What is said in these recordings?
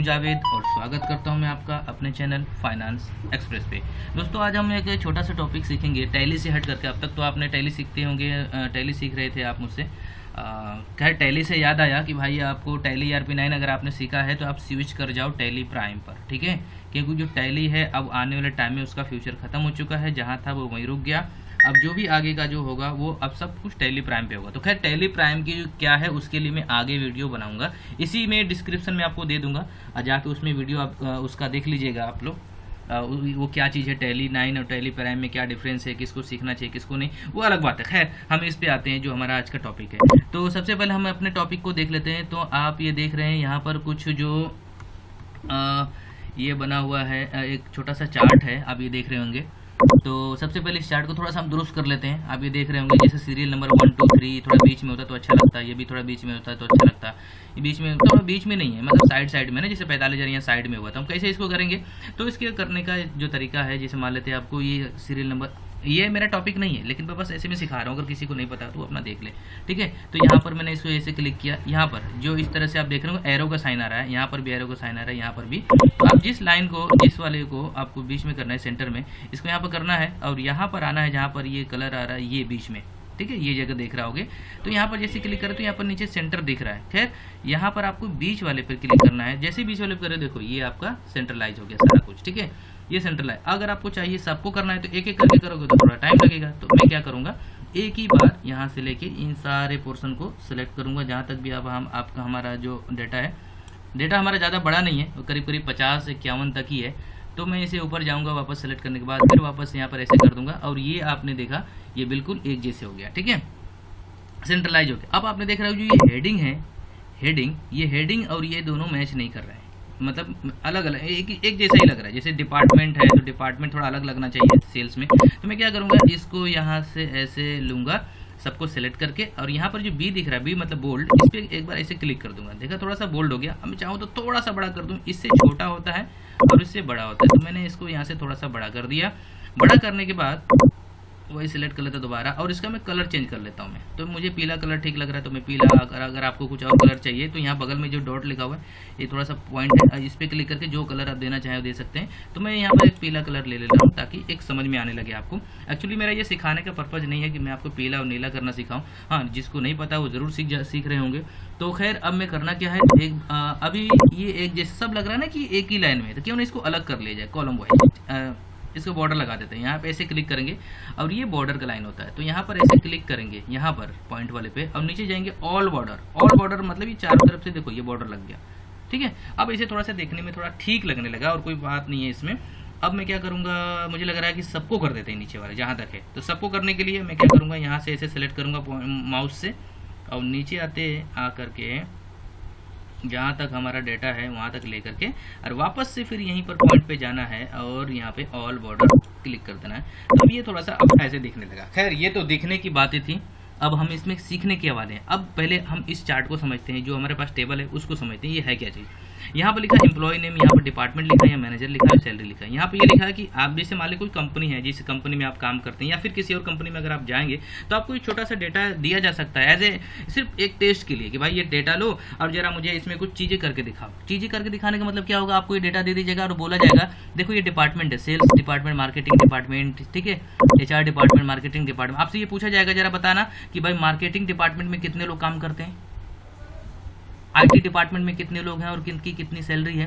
हूं जावेद और स्वागत करता हूं मैं आपका अपने चैनल फाइनेंस एक्सप्रेस पे। दोस्तों आज हम एक छोटा सा टॉपिक सीखेंगे टैली से हट करके। अब तक तो आपने टैली सीखते होंगे, टैली सीख रहे थे आप मुझसे। खैर टैली से याद आया कि भाई आपको टैली ERP9 अगर आपने सीखा है तो आप स्विच कर जाओ टैली प्राइम पर, ठीक है। क्योंकि जो टैली है अब आने वाले टाइम में उसका फ्यूचर ख़त्म हो चुका है, जहाँ था वो वहीं रुक गया। अब जो भी आगे का जो होगा वो अब सब कुछ टैली प्राइम पे होगा। तो खैर टैली प्राइम की क्या है उसके लिए मैं आगे वीडियो बनाऊंगा, इसी में डिस्क्रिप्शन में आपको दे दूंगा, जाके उसमें वीडियो आप उसका देख लीजिएगा आप लोग। वो क्या चीज़ है टैली 9 और टैली प्राइम में क्या डिफरेंस है, किसको सीखना चाहिए किसको नहीं, वो अलग बात है। खैर हम इस पे आते हैं जो हमारा आज का टॉपिक है। तो सबसे पहले हम अपने टॉपिक को देख लेते हैं। तो आप ये देख रहे हैं यहाँ पर कुछ जो ये बना हुआ है, एक छोटा सा चार्ट है, आप ये देख रहे होंगे। तो सबसे पहले इस चार्ट को थोड़ा सा हम दुरुस्त कर लेते हैं। आप ये देख रहे होंगे जैसे सीरियल नंबर 1 2 3 थोड़ा बीच में होता तो अच्छा लगता है, ये भी थोड़ा बीच में होता है तो अच्छा लगता है। ये बीच में थोड़ा बीच में नहीं है, मतलब साइड में ना, जैसे 45 यहाँ साइड में हुआ था। हम कैसे इसको करेंगे, तो इसके करने का जो तरीका है, जैसे मान लेते हैं आपको ये सीरियल नंबर, ये मेरा टॉपिक नहीं है लेकिन मैं बस ऐसे में सिखा रहा हूँ, अगर किसी को नहीं पता तो अपना देख ले, ठीक है। तो यहाँ पर मैंने इसको ऐसे क्लिक किया, यहाँ पर जो इस तरह से आप देख रहे हो एरो का साइन आ रहा है, यहाँ पर भी एरो का साइन आ रहा है, यहाँ पर भी। तो आप जिस लाइन को, जिस वाले को आपको बीच में करना है, सेंटर में इसको यहाँ पर करना है और यहाँ पर आना है जहाँ पर ये कलर आ रहा है, ये बीच में, ठीक है, ये जगह देख रहा होगे। तो यहाँ पर जैसे क्लिक करें तो यहाँ पर नीचे सेंटर दिख रहा है। खैर यहाँ पर आपको बीच वाले पर क्लिक करना है, जैसे बीच वाले पर करें देखो ये आपका सेंट्रलाइज हो गया सारा कुछ, ठीक है, ये सेंट्रलाइज। अगर आपको चाहिए सबको करना है तो एक एक करके करोगे तो थोड़ा टाइम लगेगा। तो मैं क्या करूँगा, एक ही बार यहाँ से लेके इन सारे पोर्शन को सिलेक्ट करूँगा, जहाँ तक भी अब हम आपका हमारा जो डेटा है, डेटा हमारा ज़्यादा बड़ा नहीं है, करीब करीब 50 से 51 तक ही है। तो मैं इसे ऊपर जाऊँगा, वापस सेलेक्ट करने के बाद फिर वापस यहाँ पर ऐसे कर दूंगा और ये आपने देखा ये बिल्कुल एक जैसे हो गया, ठीक है, सेंट्रलाइज हो गया। अब आपने देख रहा हो जो ये हेडिंग है, ये हेडिंग और ये दोनों मैच नहीं कर रहे हैं, मतलब अलग अलग एक जैसा ही लग रहा है। जैसे डिपार्टमेंट है तो डिपार्टमेंट थोड़ा अलग लगना चाहिए सेल्स में। तो मैं क्या करूँगा, इसको यहाँ से ऐसे लूँगा सबको सेलेक्ट करके, और यहाँ पर जो बी दिख रहा है, बी मतलब बोल्ड, इस पर एक बार ऐसे क्लिक कर दूंगा। देखा थोड़ा सा बोल्ड हो गया। अब मैं चाहूँ तो थोड़ा सा बड़ा कर दूँ, इससे छोटा होता है और इससे बड़ा होता है। तो मैंने इसको यहाँ से थोड़ा सा बड़ा कर दिया। बड़ा करने के बाद वही सिलेक्ट कर लेता दोबारा, और इसका मैं कलर चेंज कर लेता हूँ मैं। तो मुझे पीला कलर ठीक लग रहा है तो मैं पीला, अगर आपको कुछ और कलर चाहिए तो यहाँ बगल में जो डॉट लिखा हुआ है, ये थोड़ा सा पॉइंट है, इस पर क्लिक करके जो कलर आप देना चाहें वो दे सकते हैं। तो मैं यहाँ पर एक पीला कलर ले लेता हूँ ताकि एक समझ में आने लगे आपको। एक्चुअली मेरा ये सिखाने का पर्पज़ नहीं है कि मैं आपको पीला और नीला करना सिखाऊँ, हाँ जिसको नहीं पता वो ज़रूर सीख रहे होंगे। तो खैर अब मैं करना क्या है, अभी ये एक जैसे सब लग रहा है ना कि एक ही लाइन में, तो क्यों ना इसको अलग कर लिया जाए कॉलम वाइज। इसको बॉर्डर लगा देते हैं, यहाँ पे ऐसे क्लिक करेंगे और ये बॉर्डर का लाइन होता है। तो यहाँ पर ऐसे क्लिक करेंगे यहाँ पर पॉइंट वाले पे और नीचे जाएंगे ऑल बॉर्डर मतलब ये चारों तरफ से देखो ये बॉर्डर लग गया, ठीक है। अब इसे थोड़ा सा देखने में थोड़ा ठीक लगने लगा और कोई बात नहीं है इसमें। अब मैं क्या करूँगा, मुझे लग रहा है कि सबको कर देते हैं नीचे वाले जहाँ तक है। तो सबको करने के लिए मैं क्या करूँगा, यहाँ से ऐसे सेलेक्ट करूँगा माउस से और नीचे आते आ करके जहाँ तक हमारा डेटा है वहाँ तक लेकर के और वापस से फिर यहीं पर पॉइंट पे जाना है और यहाँ पे ऑल बॉर्डर क्लिक कर देना है। तो अब ये थोड़ा सा अब ऐसे दिखने लगा। खैर ये तो दिखने की बातें थी, अब हम इसमें सीखने के वाले हैं। अब पहले हम इस चार्ट को समझते हैं, जो हमारे पास टेबल है उसको समझते हैं, ये है क्या चीज़। यहाँ पर लिखा है एम्प्लॉय नेम, यहाँ पर डिपार्टमेंट लिखा है या मैनेजर लिखा है, सैलरी लिखा है। यहाँ पर ये लिखा है कि आप जैसे मान लीजिए कोई कंपनी है, जिस कंपनी में आप काम करते हैं या फिर किसी और कंपनी में अगर आप जाएंगे तो आपको एक छोटा सा डेटा दिया जा सकता है एज ए सिर्फ एक टेस्ट के लिए कि भाई ये डेटा लो और जरा मुझे इसमें कुछ चीज़ें करके दिखाओ। चीज़ें करके दिखाने का मतलब क्या होगा, आपको ये डेटा दे दीजिएगा और बोला जाएगा देखो ये डिपार्टमेंट है, सेल्स डिपार्टमेंट, मार्केटिंग डिपार्टमेंट, ठीक है, HR डिपार्टमेंट, मार्केटिंग डिपार्टमेंट। आपसे ये पूछा जाएगा जरा बताना कि भाई मार्केटिंग डिपार्टमेंट में कितने लोग काम करते हैं, IT डिपार्टमेंट में कितने लोग हैं और किनकी कितनी सैलरी है।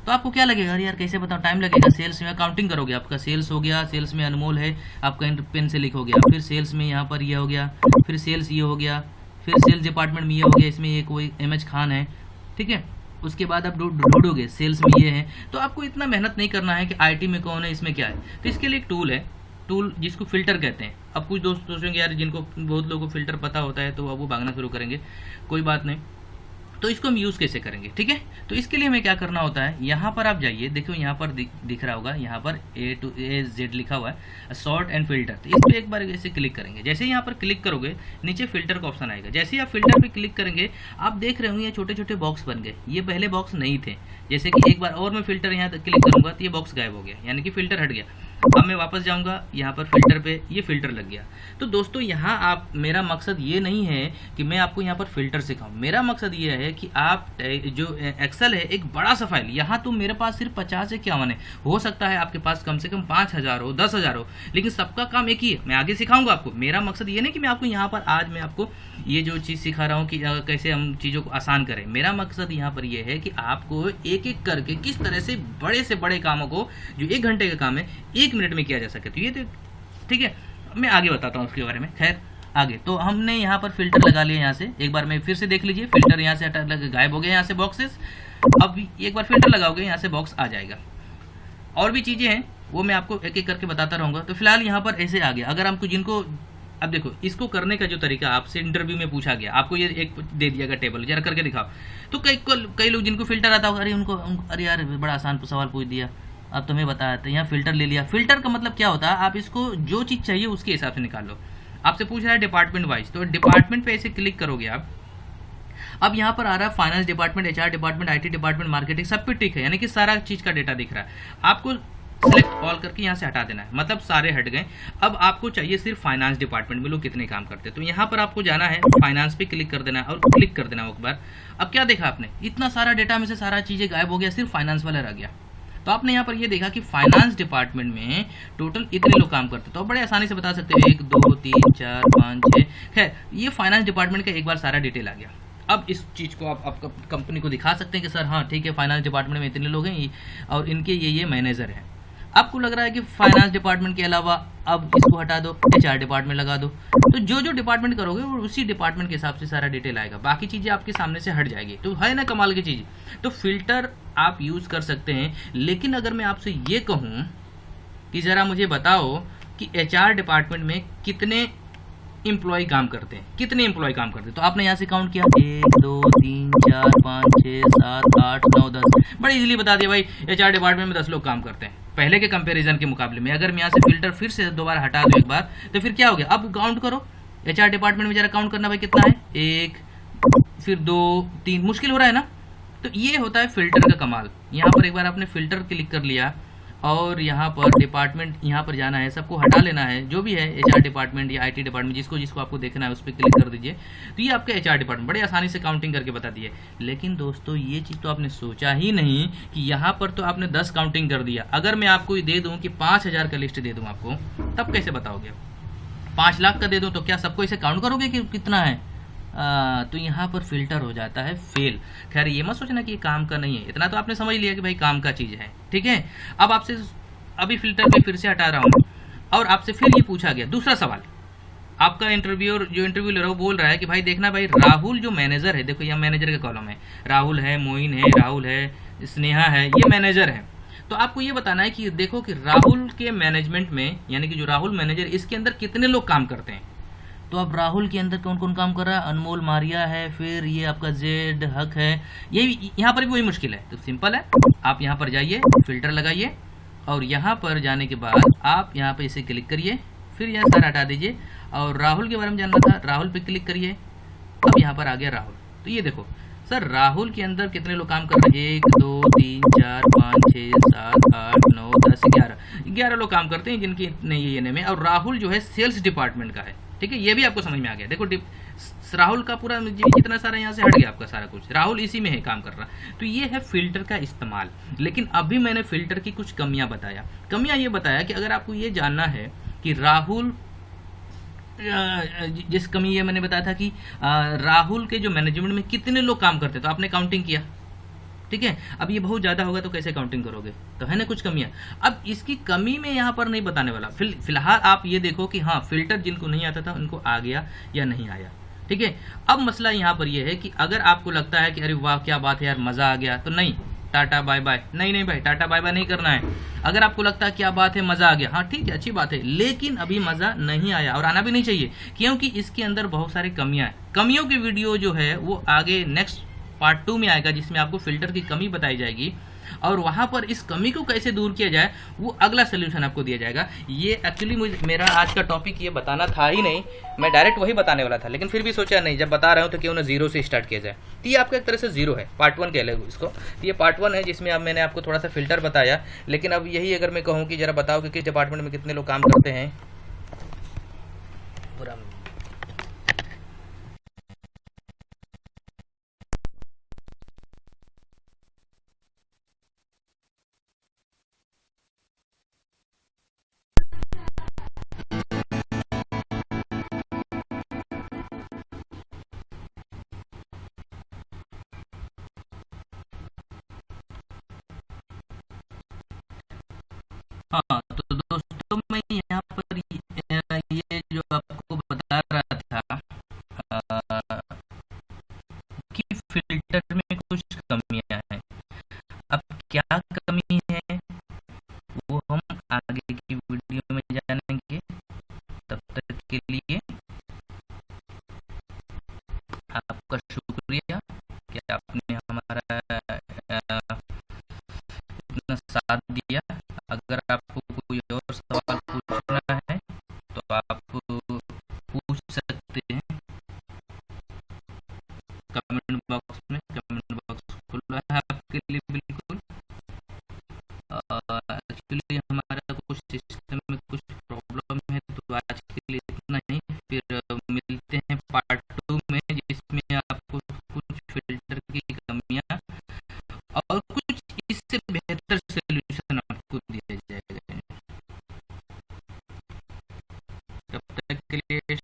तो आपको क्या लगेगा, अरे यार कैसे बताओ, टाइम लगेगा। सेल्स में काउंटिंग करोगे, आपका सेल्स हो गया, सेल्स में अनमोल है, आपका पेन से लिखोगे, फिर सेल्स में यहाँ पर ये हो गया, फिर सेल्स ये हो गया, फिर सेल्स डिपार्टमेंट में ये हो गया, इसमें एक कोई MH खान है, ठीक है। उसके बाद आप ढूंढोगे सेल्स में ये है। तो आपको इतना मेहनत नहीं करना है कि IT में कौन है, इसमें क्या है। तो इसके लिए एक टूल है, टूल जिसको फिल्टर कहते हैं। अब कुछ दोस्त सोचेंगे यार जिनको बहुत लोगों को फिल्टर पता होता है तो अब वो भागना शुरू करेंगे, कोई बात नहीं। तो इसको हम यूज़ कैसे करेंगे, ठीक है। तो इसके लिए हमें क्या करना होता है, यहाँ पर आप जाइए, देखो यहाँ पर दिख रहा होगा, यहाँ पर A to Z लिखा हुआ है, सॉर्ट एंड फिल्टर। तो इस पर एक बार ऐसे क्लिक करेंगे, जैसे ही यहाँ पर क्लिक करोगे नीचे फिल्टर का ऑप्शन आएगा। जैसे ही आप फिल्टर पे क्लिक करेंगे आप देख रहे होंगे ये छोटे छोटे बॉक्स बन गए, ये पहले बॉक्स नहीं थे। जैसे कि एक बार और मैं फिल्टर यहाँ तक क्लिक करूँगा तो ये बॉक्स गायब हो गया, यानी कि फिल्टर हट गया। अब मैं वापस जाऊंगा यहाँ पर फिल्टर पे, ये फिल्टर लग गया। तो दोस्तों यहाँ आप, मेरा मकसद ये नहीं है कि मैं आपको यहाँ पर फिल्टर सिखाऊं, मेरा मकसद ये है कि आप जो एक्सेल है एक बड़ा सा फाइल, यहाँ तो मेरे पास सिर्फ 50 से 51 है, हो सकता है आपके पास कम से कम 5000 हो, 10,000 हो, लेकिन सबका काम एक ही है। मैं आगे सिखाऊंगा आपको। मेरा मकसद ये नहीं कि मैं आपको यहाँ पर आज मैं आपको ये जो चीज़ सिखा रहा हूँ कि कैसे हम चीज़ों को आसान करें। मेरा मकसद यहाँ पर ये है कि आपको एक एक करके किस तरह से बड़े कामों को, जो 1 घंटे का काम है, 1 मिनट में किया जा सके। तो ये तो ठीक है, मैं आगे बताता हूँ उसके बारे में। खैर आगे तो हमने यहाँ पर फिल्टर लगा लिया। यहाँ से एक बार मैं फिर से देख लीजिए, फिल्टर यहाँ से गायब हो गया, यहाँ से बॉक्सेस। अब एक बार फिल्टर लगाओगे यहाँ से बॉक्स आ जाएगा। और भी चीज़ें हैं वो मैं आपको एक एक करके बताता रहूँगा। तो फिलहाल यहाँ पर ऐसे आ गया। अगर हमको जिनको, अब देखो इसको करने का जो तरीका आपसे इंटरव्यू में पूछा गया, आपको ये एक दे दिया गया टेबल, जरा करके दिखाओ। तो कई लोग जिनको फिल्टर आता होगा, अरे उनको अरे यार बड़ा आसान सवाल पूछ दिया, अब तुम्हें बताया था, यहाँ फिल्टर ले लिया। फिल्टर का मतलब क्या होता है, आप इसको जो चीज़ चाहिए उसके हिसाब से निकाल लो। आपसे पूछ रहा है डिपार्टमेंट वाइज, तो डिपार्टमेंट पे ऐसे क्लिक करोगे आप। अब यहाँ पर आ रहा है finance department, HR department, IT department, marketing, सब पे टिक है, यानी कि सारा चीज़ का डेटा दिख रहा है। आपको सेलेक्ट ऑल करके यहाँ से हटा देना है, मतलब सारे हट गए। अब आपको चाहिए सिर्फ फाइनेंस डिपार्टमेंट में लोग कितने काम करते हैं। तो यहाँ पर आपको जाना है, फाइनेंस पे क्लिक कर देना है और क्लिक कर देना है एक बार। अब क्या देखा आपने, इतना सारा डेटा में से सारा चीज़ें गायब हो गया, सिर्फ फाइनेंस वाला रह गया। तो आपने यहाँ पर ये देखा कि फाइनेंस डिपार्टमेंट में टोटल इतने लोग काम करते, तो बड़े आसानी से बता सकते हैं 1 2 3 4 5 6। खैर ये फाइनेंस डिपार्टमेंट का एक बार सारा डिटेल आ गया। अब इस चीज़ को आप कंपनी को दिखा सकते हैं कि सर हाँ ठीक है, फाइनेंस डिपार्टमेंट में इतने लोग हैं और इनके ये मैनेजर हैं। आपको लग रहा है कि फाइनेंस डिपार्टमेंट के अलावा अब इसको हटा दो, एचआर डिपार्टमेंट लगा दो। तो जो डिपार्टमेंट करोगे वो उसी डिपार्टमेंट के हिसाब से सारा डिटेल आएगा, बाकी चीज़ें आपके सामने से हट जाएगी। तो है ना कमाल की चीज़। तो फिल्टर आप यूज़ कर सकते हैं। लेकिन अगर मैं आपसे ये कहूँ कि ज़रा मुझे बताओ कि एचआर डिपार्टमेंट में कितने एम्प्लॉय काम करते हैं, कितने एम्प्लॉय काम करते हैं, तो आपने यहाँ से काउंट किया 1 2 3 4 5 6 7 8 9 10। बड़ी इजीली बता दिया भाई, एचआर डिपार्टमेंट में 10 लोग काम करते हैं पहले के कंपैरिजन के मुकाबले में। अगर मैं यहाँ से फिल्टर फिर से दोबारा हटा दूँ एक बार, तो फिर क्या हो गया, अब काउंट करो एचआर डिपार्टमेंट में, जरा काउंट करना भाई कितना है, 1 फिर 2 3, मुश्किल हो रहा है ना। तो ये होता है फिल्टर का कमाल। यहाँ पर एक बार आपने फिल्टर क्लिक कर लिया और यहाँ पर डिपार्टमेंट, यहाँ पर जाना है, सबको हटा लेना है जो भी है, एचआर डिपार्टमेंट या आईटी डिपार्टमेंट, जिसको आपको देखना है उस पर क्लिक कर दीजिए। तो ये आपका एचआर डिपार्टमेंट बड़े आसानी से काउंटिंग करके बता दिए। लेकिन दोस्तों ये चीज़ तो आपने सोचा ही नहीं कि यहाँ पर तो आपने 10 काउंटिंग कर दिया। अगर मैं आपको ये दे दूँ कि 5000 का लिस्ट दे दूँ आपको, तब कैसे बताओगे। 5 लाख का दे दूँ तो क्या सबको इसे काउंट करोगे कि कितना है। तो यहाँ पर फिल्टर हो जाता है फेल। खैर ये मत सोचना कि ये काम का नहीं है, इतना तो आपने समझ लिया कि भाई काम का चीज़ है, ठीक है। अब आपसे अभी फिल्टर पे फिर से हटा रहा हूँ और आपसे फिर ये पूछा गया दूसरा सवाल। आपका इंटरव्यूअर जो इंटरव्यू ले रहा है वो बोल रहा है कि भाई देखना भाई, राहुल जो मैनेजर है, देखो यहाँ मैनेजर का कॉलम है, राहुल है, मोइन है, राहुल है, स्नेहा है, ये मैनेजर है। तो आपको ये बताना है कि देखो कि राहुल के मैनेजमेंट में, यानी कि जो राहुल मैनेजर, इसके अंदर कितने लोग काम करते हैं। तो अब राहुल के अंदर कौन कौन काम कर रहा है, अनमोल मारिया है, फिर ये आपका जेड हक है, ये यहाँ पर भी वही मुश्किल है। तो सिंपल है, आप यहाँ पर जाइए, फिल्टर लगाइए और यहाँ पर जाने के बाद आप यहाँ पे इसे क्लिक करिए, फिर यहाँ सारा हटा दीजिए और राहुल के बारे में जानना था, राहुल पे क्लिक करिए। अब यहाँ पर आ गया राहुल। तो ये देखो सर राहुल के अंदर कितने लोग काम कर रहे हैं, 1 2 3 4 5 6 7 8 9 10 11 लोग काम करते हैं जिनकी ये में। और राहुल जो है सेल्स डिपार्टमेंट का है, ठीक है, ये भी आपको समझ में आ गया। देखो राहुल का पूरा जितना सारा यहाँ से हट गया आपका सारा कुछ, राहुल इसी में है काम कर रहा। तो ये है फिल्टर का इस्तेमाल। लेकिन अभी मैंने फिल्टर की कुछ कमियां बताया। कमियां ये बताया कि अगर आपको ये जानना है कि राहुल, जिस कमी ये मैंने बताया था कि राहुल के जो मैनेजमेंट में कितने लोग काम करते, तो आपने काउंटिंग किया, ठीक है। अब ये बहुत ज़्यादा होगा तो कैसे काउंटिंग करोगे, तो है ना कुछ कमियां। अब इसकी कमी में यहाँ पर नहीं बताने वाला। फिलहाल आप ये देखो कि हाँ फिल्टर जिनको नहीं आता था उनको आ गया या नहीं आया, ठीक है। अब मसला यहाँ पर यह है कि अगर आपको लगता है कि अरे वाह क्या बात है यार, मज़ा आ गया, तो नहीं, टाटा बाय बाय, नहीं भाई टाटा बाय बाय नहीं करना है। अगर आपको लगता है क्या बात है मज़ा आ गया, हाँ ठीक है अच्छी बात है, लेकिन अभी मज़ा नहीं आया और आना भी नहीं चाहिए, क्योंकि इसके अंदर बहुत सारी कमियां हैं। कमियों की वीडियो जो है वो आगे नेक्स्ट पार्ट 2 में आएगा, जिसमें आपको फ़िल्टर की कमी बताई जाएगी और वहाँ पर इस कमी को कैसे दूर किया जाए वो अगला सोल्यूशन आपको दिया जाएगा। ये एक्चुअली मुझे मेरा आज का टॉपिक ये बताना था ही नहीं, मैं डायरेक्ट वही बताने वाला था, लेकिन फिर भी सोचा नहीं, जब बता रहा हूँ तो क्यों ना जीरो से स्टार्ट किया जाए। तो ये आपका एक तरह से जीरो है, पार्ट 1 कह ले इसको। तो ये पार्ट 1 है जिसमें अब मैंने आपको थोड़ा सा फ़िल्टर बताया। लेकिन अब यही अगर मैं कहूँ कि ज़रा बताओ कि किस डिपार्टमेंट में कितने लोग काम करते हैं। पूरा हाँ, तो दोस्तों मैं यहाँ पर ये जो आपको बता रहा था अ, कि फ़िल्टर में कुछ कमियाँ हैं। अब क्या कमी है वो हम आगे की वीडियो में जानेंगे। तब तक के लिए आपका शुक्रिया कि आपने हमारा इतना साथ दिया। अगर आपको कोई और सवाल पूछना है तो आप पूछ सकते हैं कमेंट बॉक्स में। कमेंट बॉक्स खुला है आपके लिए बिल्कुल। एक्चुअली हमारा कुछ सिस्टम में कुछ प्रॉब्लम है, तो आज के लिए इतना ही। फिर मिलते हैं पार्ट 2 में, जिसमें आपको कुछ फिल्टर की कमियां और कुछ इससे बेहतर सोल्यूशन आपको दिया जाएगा। तब तक के लिए